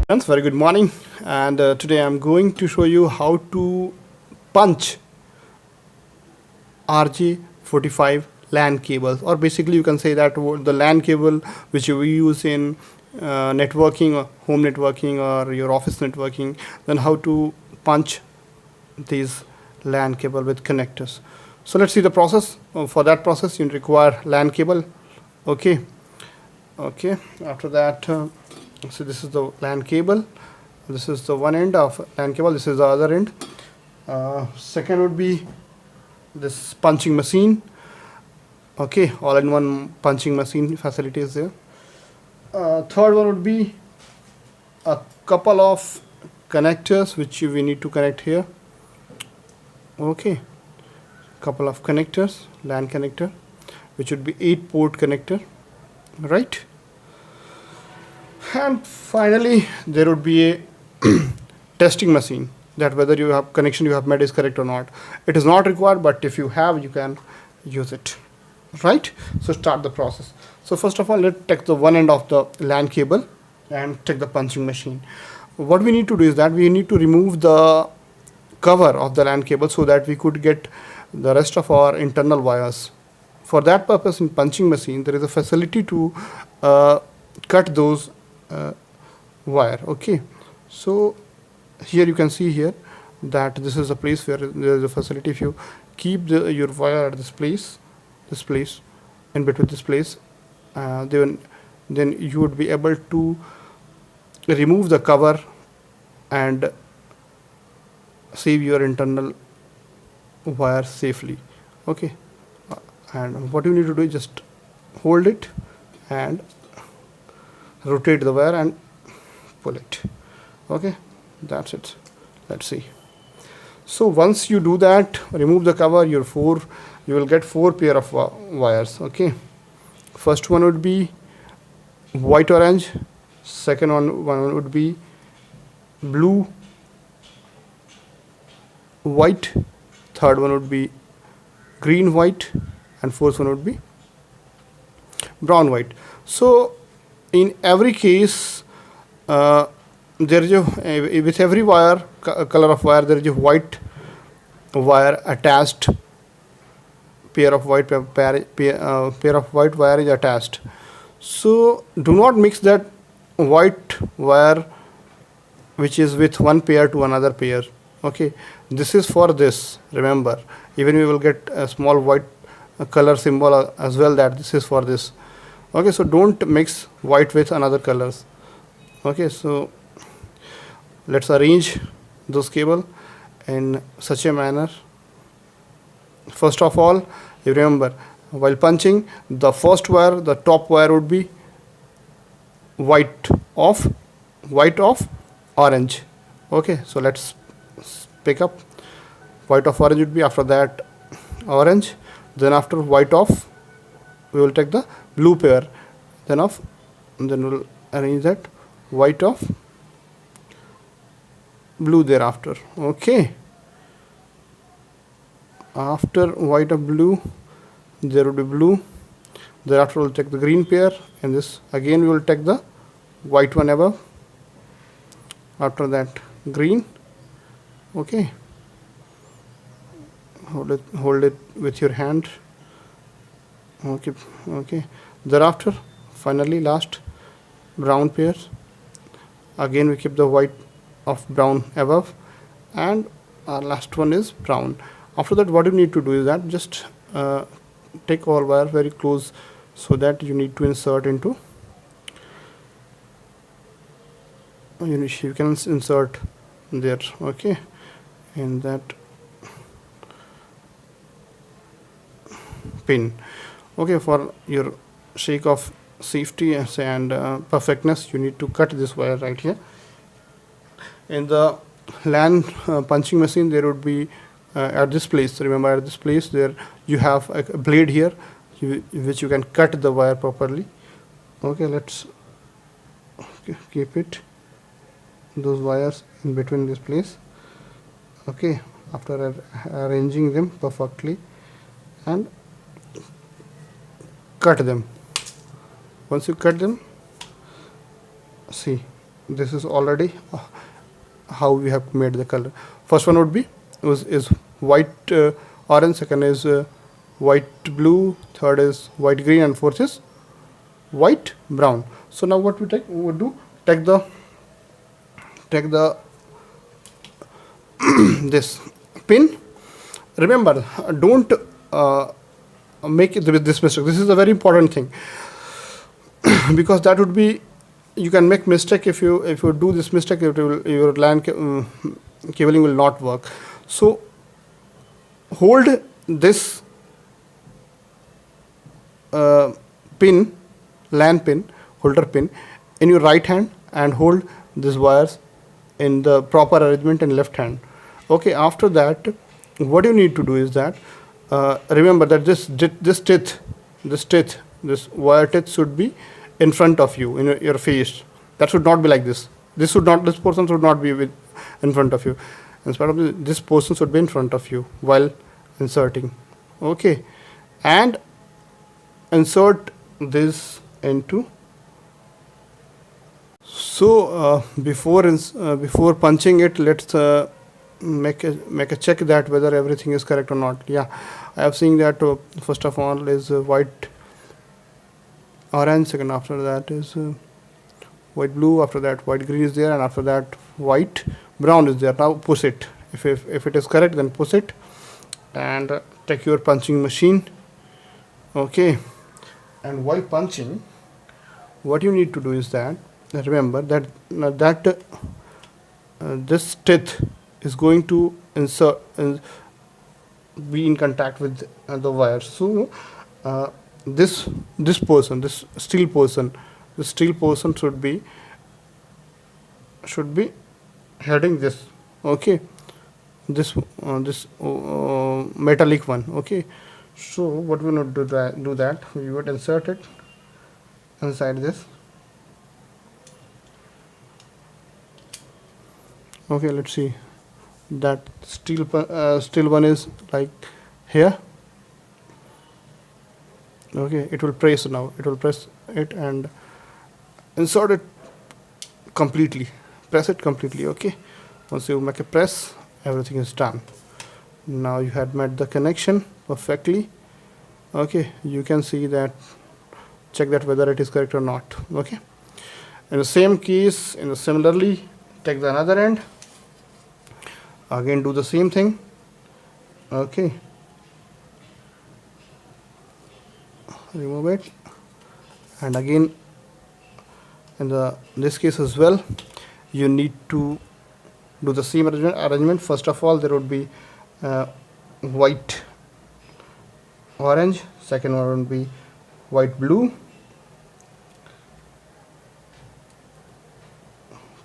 Friends, very good morning, and today I'm going to show you how to punch RJ45 LAN cables, or basically you can say that the LAN cable which you use in networking, or home networking, or your office networking. Then how to punch these LAN cable with connectors. So let's see the process. For that process you require LAN cable. Okay, after that, so this is the LAN cable, this is the one end of LAN cable, this is the other end. Second would be this punching machine. Okay, all-in-one punching machine facility is there. Third one would be a couple of connectors which we need to connect here. Okay, couple of connectors, LAN connector, which would be 8-port connector, right? And finally there would be a testing machine, that whether you have connection you have made is correct or not. It is not required, but if you have, you can use it, right? So start the process. So first of all, let's take the one end of the LAN cable and take the punching machine. What we need to do is that we need to remove the cover of the LAN cable so that we could get the rest of our internal wires. For that purpose, in punching machine there is a facility to cut those wire. Okay, so here you can see here that this is a place where there is a facility. If you keep your wire at this place, in between this place, then you would be able to remove the cover and save your internal wire safely. Okay, and what you need to do is just hold it and rotate the wire and pull it. Okay, that's it. Let's see. So once you do that, remove the cover, you will get 4 pair of wires. Okay, first one would be white orange, second one would be blue white, third one would be green white, and fourth one would be brown white. So in every case, there is with every wire color of wire there is a white wire attached, pair of white wire is attached. So do not mix that white wire which is with one pair to another pair. Okay, this is for this, remember. Even we will get a small white color symbol as well, that this is for this. Okay, so don't mix white with another colors. Okay, so let's arrange those cable in such a manner. First of all, you remember, while punching, the first wire, the top wire would be white of orange. Okay, so let's pick up white of orange would be, after that orange, then after white of, we will take the blue pair, then we'll arrange that white of blue thereafter. Okay, after white of blue there will be blue, thereafter we'll take the green pair, and this again we will take the white one above, after that green. Okay, hold it with your hand. Okay, thereafter finally last brown pair, again we keep the white of brown above, and our last one is brown. After that, what you need to do is that just take all wire very close, so that you need to insert into, you can insert there. Okay, in that pin. Okay, for your sake of safety and perfectness, you need to cut this wire right here. In the LAN punching machine, there would be at this place, remember, at this place there you have a blade here, which you can cut the wire properly. Okay, let's keep it, those wires in between this place. Okay, after arranging them perfectly, and cut them. Once you cut them, see, this is already how we have made the color. First one would be is white orange, second is white blue, third is white green, and fourth is white brown. So now what we would do, take the this pin. Remember, don't make it with this mistake. This is a very important thing because that would be, you can make mistake if you do this mistake, your LAN cabling will not work. So hold this pin, LAN pin, holder pin in your right hand and hold these wires in the proper arrangement in left hand. Okay, after that what you need to do is that remember that this wire teeth should be in front of you, in your face. That should not be like this. This portion should not be in front of you. Instead of this portion should be in front of you while inserting. Okay, and insert this into. So before punching it, let's make a check that whether everything is correct or not. Yeah, I have seen that first of all is white orange, second after that is white blue, after that white green is there, and after that white brown is there. Now push it. If it is correct, then push it and take your punching machine. Okay, and while punching, what you need to do is that remember that this teeth is going to insert be in contact with the wire. So this steel portion should be heading this. Okay, this metallic one. Okay, so what we would do that we would insert it inside this. Okay, let's see that steel one is like here. Okay, it will press now. It will press it and insert it completely. Press it completely. Okay, once you make a press, everything is done. Now you had made the connection perfectly. Okay, you can see that, check that whether it is correct or not. Okay, in the same case, similarly, take the another end, again do the same thing. Okay, remove it, and again in this case as well, you need to do the same arrangement. First of all, there would be white orange, second one would be white blue,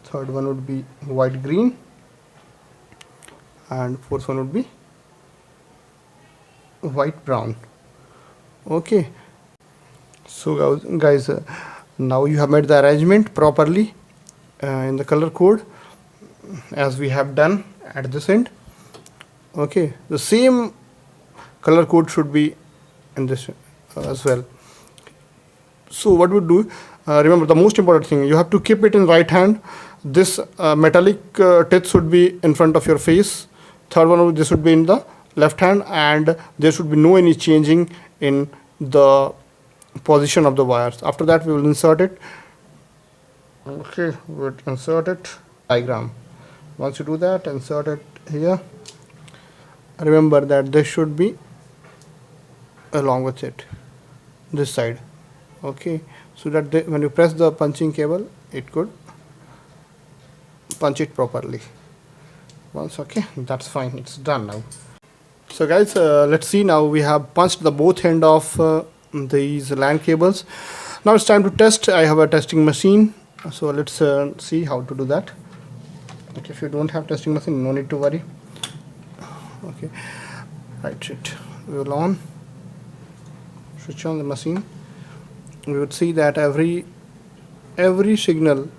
third one would be white green, and fourth one would be white brown. Okay, so guys, now you have made the arrangement properly in the color code as we have done at this end. Okay, the same color code should be in this as well. So what we do, remember the most important thing, you have to keep it in right hand. This metallic teeth should be in front of your face. Third one, this should be in the left hand, and there should be no any changing in the position of the wires. After that we will insert it. Okay, we'll insert it diagram. Once you do that, insert it here. Remember that this should be along with it, this side. Okay, so that when you press the punching cable, it could punch it properly. Once, okay, that's fine, it's done now. So guys, let's see, now we have punched the both end of these LAN cables. Now it's time to test. I have a testing machine, so let's see how to do that. Okay, if you don't have testing machine, no need to worry. Okay, right, it will on, switch on the machine. We would see that every signal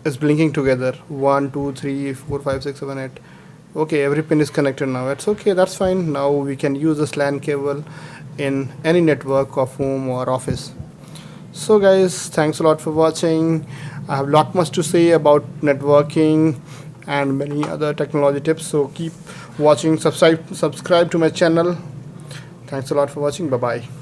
is blinking together. 1 2 3 4 5 6 7 8. Okay, every pin is connected now. It's okay, that's fine. Now we can use this LAN cable in any network of home or office. So guys, thanks a lot for watching. I have a lot much to say about networking and many other technology tips. So keep watching, subscribe to my channel. Thanks a lot for watching. Bye bye.